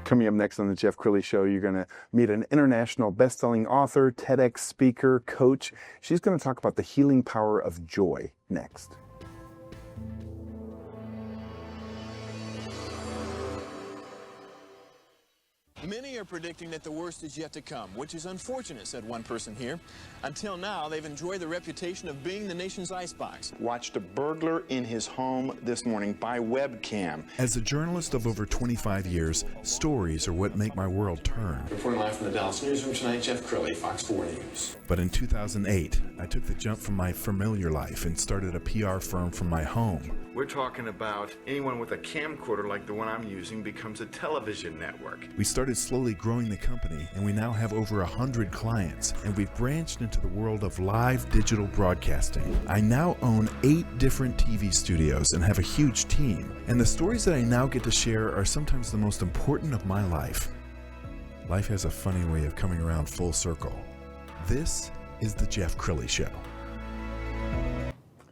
Coming up next on the Jeff Crilley Show, you're going to meet an international best-selling author, TedX speaker, coach. She's going to talk about the healing power of joy next. Many are predicting that the worst is yet to come, which is unfortunate, said one person here. Until now, they've enjoyed the reputation of being the nation's icebox. Watched a burglar in his home this morning by webcam. As a journalist of over 25 years, stories are what make my world turn. Reporting live from the Dallas newsroom tonight, Jeff Crilley, Fox 4 News. But in 2008, I took the jump from my familiar life and started a PR firm from my home. We're talking about anyone with a camcorder like the one I'm using becomes a television network. We started slowly growing the company, and we now have over 100 clients, and we've branched into the world of live digital broadcasting. I now own 8 different TV studios and have a huge team, and the stories that I now get to share are sometimes the most important of my life. Life has a funny way of coming around full circle. This is the Jeff Crilley Show.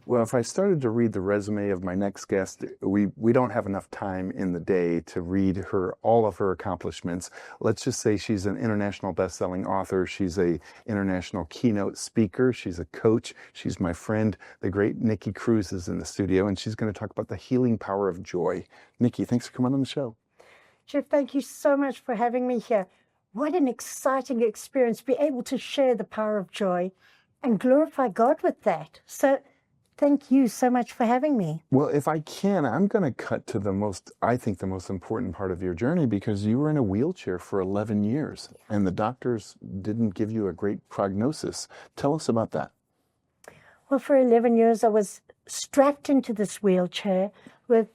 Well, if I started to read the resume of my next guest, we don't have enough time in the day to read all of her accomplishments. Let's just say she's an international best-selling author. She's an international keynote speaker. She's a coach. She's my friend. The great Nikki Cruise is in the studio, and she's going to talk about the healing power of joy. Nikki, thanks for coming on the show. Jeff, thank you so much for having me here. What an exciting experience to be able to share the power of joy and glorify God with that. So thank you so much for having me. Well, if I can, I'm going to cut to the most important part of your journey, because you were in a wheelchair for 11 years and the doctors didn't give you a great prognosis. Tell us about that. Well, for 11 years, I was strapped into this wheelchair with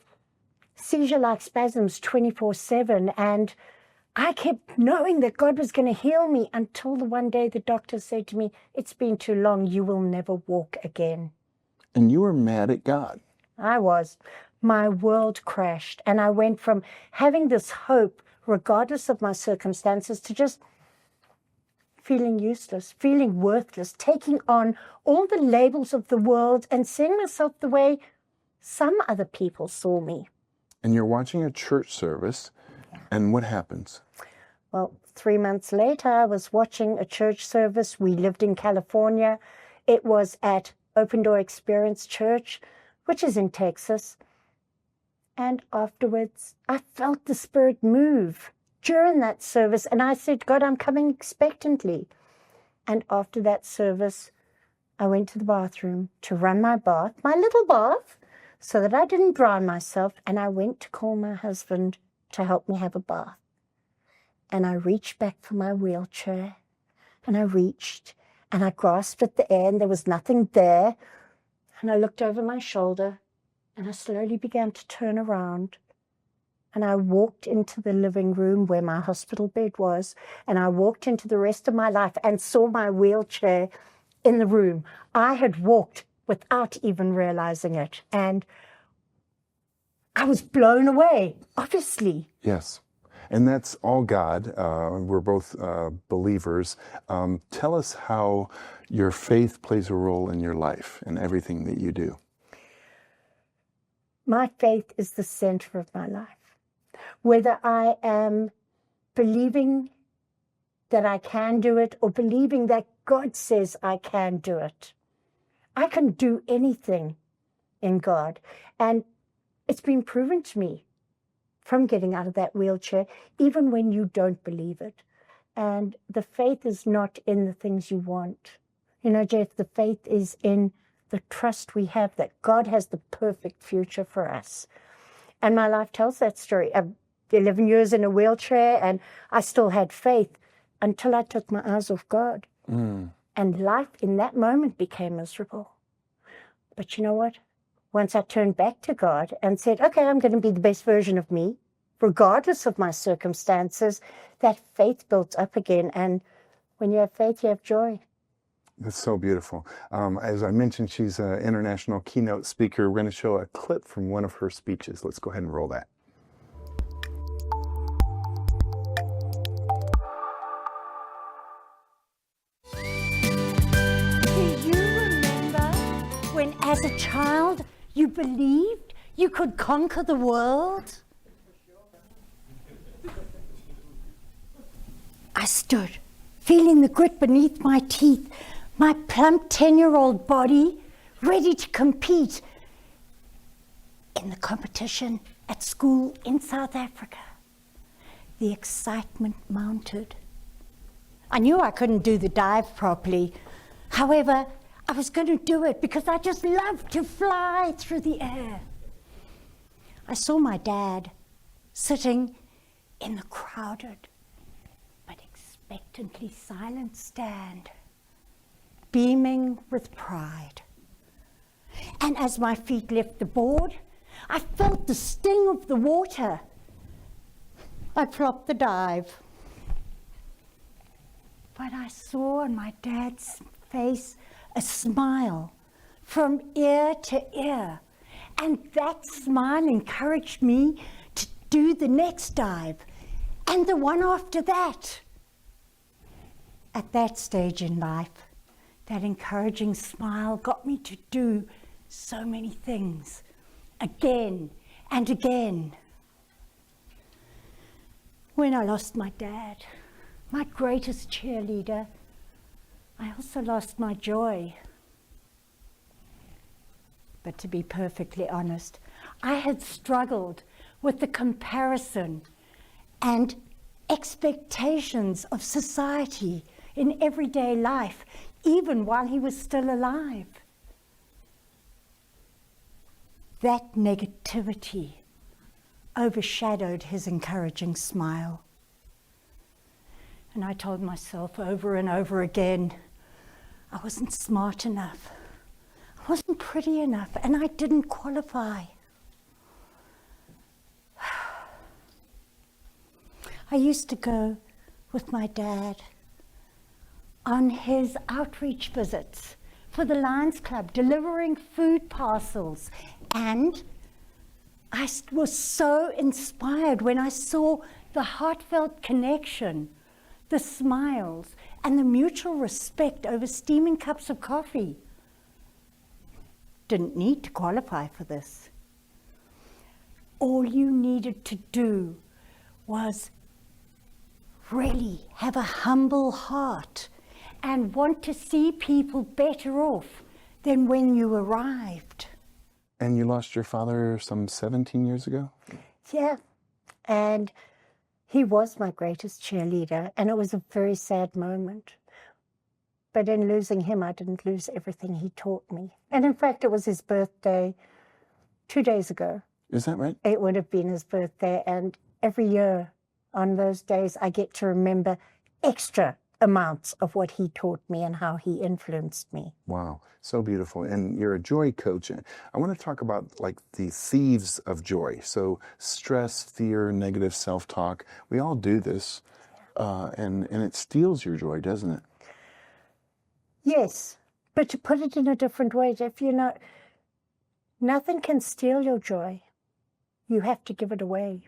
seizure-like spasms 24/7, and I kept knowing that God was going to heal me until the one day the doctor said to me, "It's been too long, you will never walk again." And you were mad at God. I was. My world crashed, and I went from having this hope, regardless of my circumstances, to just feeling useless, feeling worthless, taking on all the labels of the world and seeing myself the way some other people saw me. And you're watching a church service, and what happens? Well, 3 months later, I was watching a church service. We lived in California. It was at Open Door Experience Church, which is in Texas. And afterwards, I felt the Spirit move during that service. And I said, "God, I'm coming expectantly." And after that service, I went to the bathroom to run my bath, my little bath, so that I didn't drown myself. And I went to call my husband to help me have a bath. And I reached back for my wheelchair, and I reached, and I grasped at the air, and there was nothing there. And I looked over my shoulder, and I slowly began to turn around. And I walked into the living room where my hospital bed was, and I walked into the rest of my life and saw my wheelchair in the room. I had walked without even realizing it. And I was blown away, obviously. Yes. And that's all God. We're both believers. Tell us how your faith plays a role in your life and everything that you do. My faith is the center of my life. Whether I am believing that I can do it or believing that God says I can do it, I can do anything in God. And it's been proven to me from getting out of that wheelchair, even when you don't believe it. And the faith is not in the things you want. You know, Jeff, the faith is in the trust we have that God has the perfect future for us. And my life tells that story. I've 11 years in a wheelchair, and I still had faith until I took my eyes off God. And life in that moment became miserable. But you know what? Once I turned back to God and said, okay, I'm going to be the best version of me, regardless of my circumstances, that faith built up again. And when you have faith, you have joy. That's so beautiful. As I mentioned, she's an international keynote speaker. We're going to show a clip from one of her speeches. Let's go ahead and roll that. Do you remember when, as a child, you believed you could conquer the world? stood, feeling the grit beneath my teeth, my plump 10-year-old body ready to compete in the competition at school in South Africa. The excitement mounted. I knew I couldn't do the dive properly. However, I was going to do it because I just loved to fly through the air. I saw my dad sitting in the crowded but expectantly silent stand, beaming with pride. And as my feet left the board, I felt the sting of the water. I flopped the dive. But I saw on my dad's face a smile from ear to ear. And that smile encouraged me to do the next dive and the one after that. At that stage in life, that encouraging smile got me to do so many things again and again. When I lost my dad, my greatest cheerleader, I also lost my joy. But to be perfectly honest, I had struggled with the comparison and expectations of society in everyday life, even while he was still alive. That negativity overshadowed his encouraging smile. And I told myself over and over again, I wasn't smart enough, I wasn't pretty enough, and I didn't qualify. I used to go with my dad on his outreach visits for the Lions Club, delivering food parcels. And I was so inspired when I saw the heartfelt connection, the smiles, and the mutual respect over steaming cups of coffee. Didn't need to qualify for this. All you needed to do was really have a humble heart and want to see people better off than when you arrived. And you lost your father some 17 years ago? Yeah, and he was my greatest cheerleader, and it was a very sad moment. But in losing him, I didn't lose everything he taught me. And in fact, it was his birthday 2 days ago. Is that right? It would have been his birthday, and every year on those days, I get to remember extra amounts of what he taught me and how he influenced me. Wow, so beautiful. And you're a joy coach. I want to talk about like the thieves of joy. So stress, fear, negative self-talk, we all do this, and it steals your joy, doesn't it? Yes, but to put it in a different way, if you know, nothing can steal your joy. You have to give it away.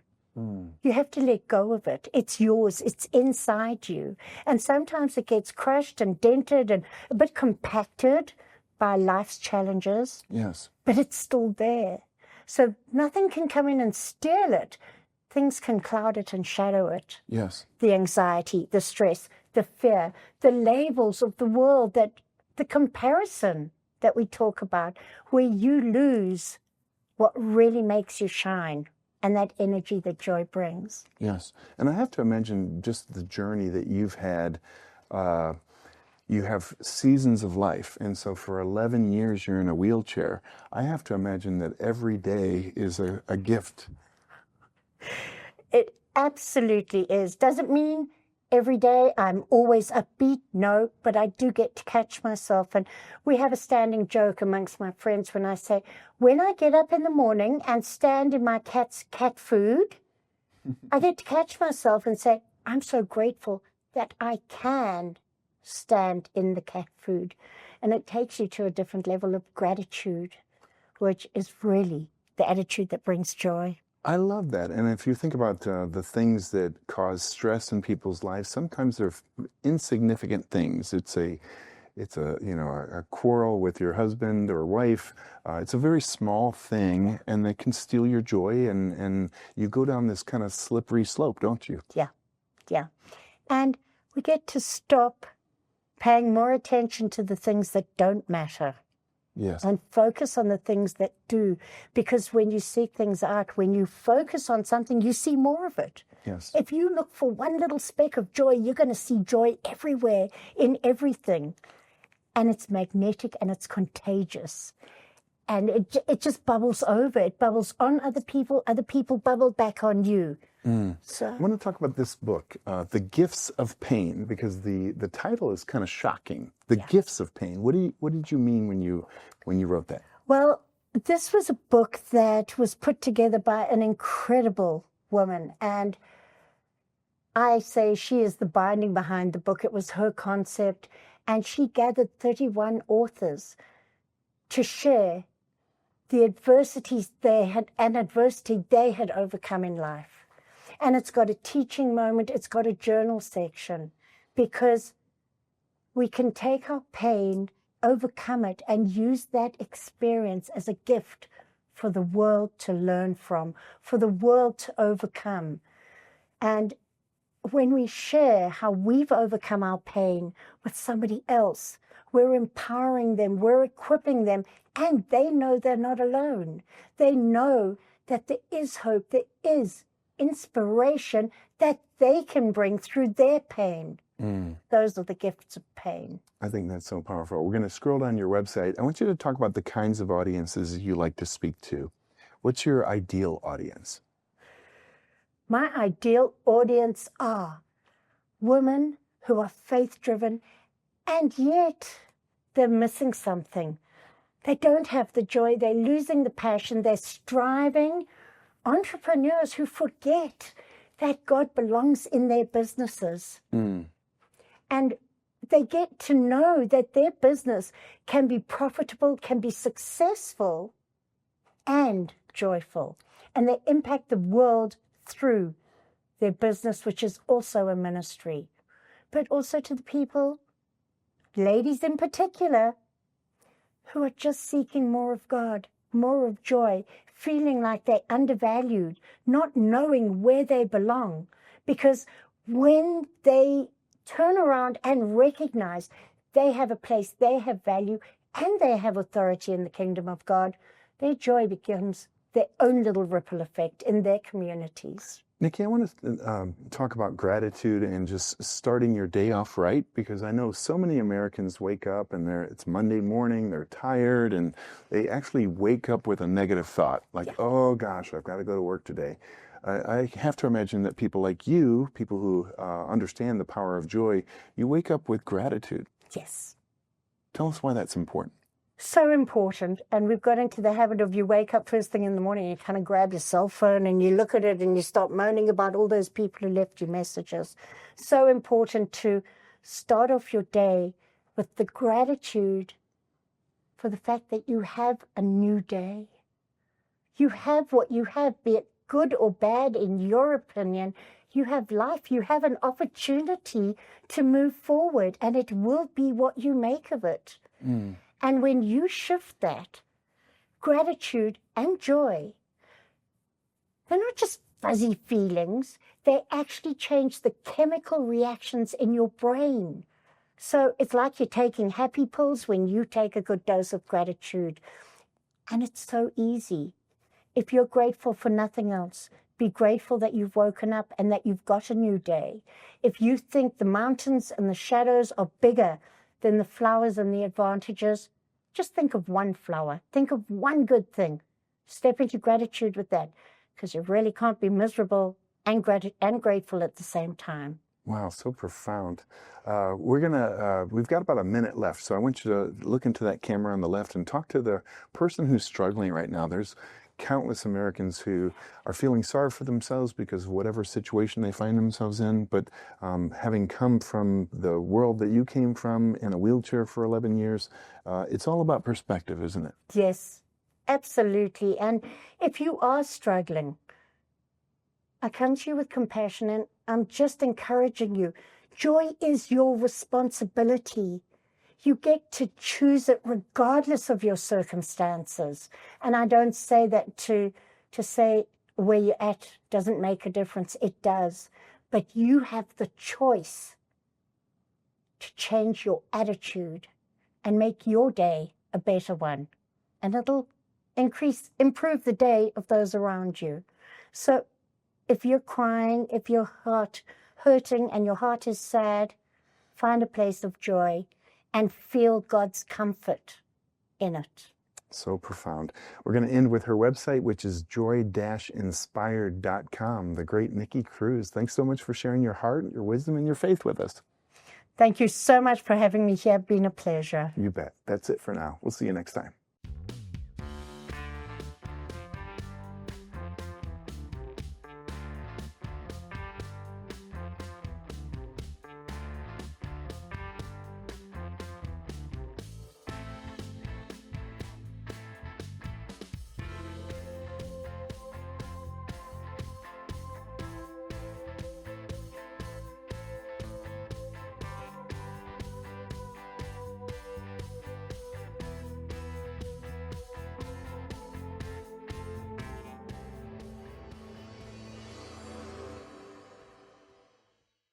You have to let go of it. It's yours. It's inside you. And sometimes it gets crushed and dented and a bit compacted by life's challenges. Yes. But it's still there. So nothing can come in and steal it. Things can cloud it and shadow it. Yes. The anxiety, the stress, the fear, the labels of the world, that the comparison that we talk about, where you lose what really makes you shine. And that energy that joy brings. Yes. And I have to imagine just the journey that you've had. You have seasons of life. And so for 11 years, you're in a wheelchair. I have to imagine that every day is a gift. It absolutely is. Doesn't mean every day I'm always upbeat, no, but I do get to catch myself. And we have a standing joke amongst my friends when I say, when I get up in the morning and stand in my cat's cat food, I get to catch myself and say, I'm so grateful that I can stand in the cat food. And it takes you to a different level of gratitude, which is really the attitude that brings joy. I love that. And if you think about the things that cause stress in people's lives, sometimes they're insignificant things. It's a quarrel with your husband or wife. It's a very small thing, and it can steal your joy, and you go down this kind of slippery slope, don't you? Yeah. And We get to stop paying more attention to the things that don't matter. Yes. And focus on the things that do. Because when you seek things out, when you focus on something, you see more of it. Yes. If you look for one little speck of joy, you're going to see joy everywhere, in everything. And it's magnetic and it's contagious. And it just bubbles over. It bubbles on other people bubble back on you. So I want to talk about this book, The Gifts of Pain, because the title is kind of shocking. The Gifts of Pain. What did you mean when you wrote that? Well, this was a book that was put together by an incredible woman. And I say she is the binding behind the book. It was her concept. And she gathered 31 authors to share the adversities they had overcome in life. And it's got a teaching moment. It's got a journal section, because we can take our pain, overcome it, and use that experience as a gift for the world to learn from, for the world to overcome. And when we share how we've overcome our pain with somebody else, we're empowering them, we're equipping them, and they know they're not alone. They know that there is hope, there is inspiration that they can bring through their pain. Those are the gifts of pain. I think that's so powerful. We're going to scroll down your website. I want you to talk about the kinds of audiences you like to speak to. What's your ideal audience? My ideal audience are women who are faith-driven, and yet they're missing something. They don't have the joy. They're losing the passion. They're striving. Entrepreneurs who forget that God belongs in their businesses. And they get to know that their business can be profitable, can be successful, and joyful. And they impact the world through their business, which is also a ministry. But also to the people, ladies in particular, who are just seeking more of God, more of joy, feeling like they're undervalued, not knowing where they belong. Because when they turn around and recognize they have a place, they have value, and they have authority in the kingdom of God, their joy becomes their own little ripple effect in their communities. Nikki, I want to talk about gratitude and just starting your day off right, because I know so many Americans wake up and it's Monday morning, they're tired, and they actually wake up with a negative thought, like, oh gosh, I've got to go to work today. I have to imagine that people like you, people who understand the power of joy, you wake up with gratitude. Yes. Tell us why that's important. So important. And we've got into the habit of, you wake up first thing in the morning, you kind of grab your cell phone and you look at it and you start moaning about all those people who left you messages. So important to start off your day with the gratitude for the fact that you have a new day. You have what you have, be it good or bad in your opinion. You have life. You have an opportunity to move forward, and it will be what you make of it. And when you shift that, gratitude and joy, they're not just fuzzy feelings, they actually change the chemical reactions in your brain. So it's like you're taking happy pills when you take a good dose of gratitude. And it's so easy. If you're grateful for nothing else, be grateful that you've woken up and that you've got a new day. If you think the mountains and the shadows are bigger than the flowers and the advantages, just think of one flower. Think of one good thing. Step into gratitude with that, because you really can't be miserable and grateful at the same time. Wow, so profound. We've got about a minute left, so I want you to look into that camera on the left and talk to the person who's struggling right now. There's countless Americans who are feeling sorry for themselves because of whatever situation they find themselves in, but having come from the world that you came from in a wheelchair for 11 years, it's all about perspective, isn't it? Yes, absolutely. And if you are struggling, I come to you with compassion, and I'm just encouraging you. Joy is your responsibility. You get to choose it regardless of your circumstances. And I don't say that to say where you're at doesn't make a difference. It does. But you have the choice to change your attitude and make your day a better one. And it'll improve the day of those around you. So if you're crying, if your heart hurting and your heart is sad, find a place of joy and feel God's comfort in it. So profound. We're going to end with her website, which is joy-inspired.com. The great Nikki Cruise. Thanks so much for sharing your heart, your wisdom, and your faith with us. Thank you so much for having me here. It's been a pleasure. You bet. That's it for now. We'll see you next time.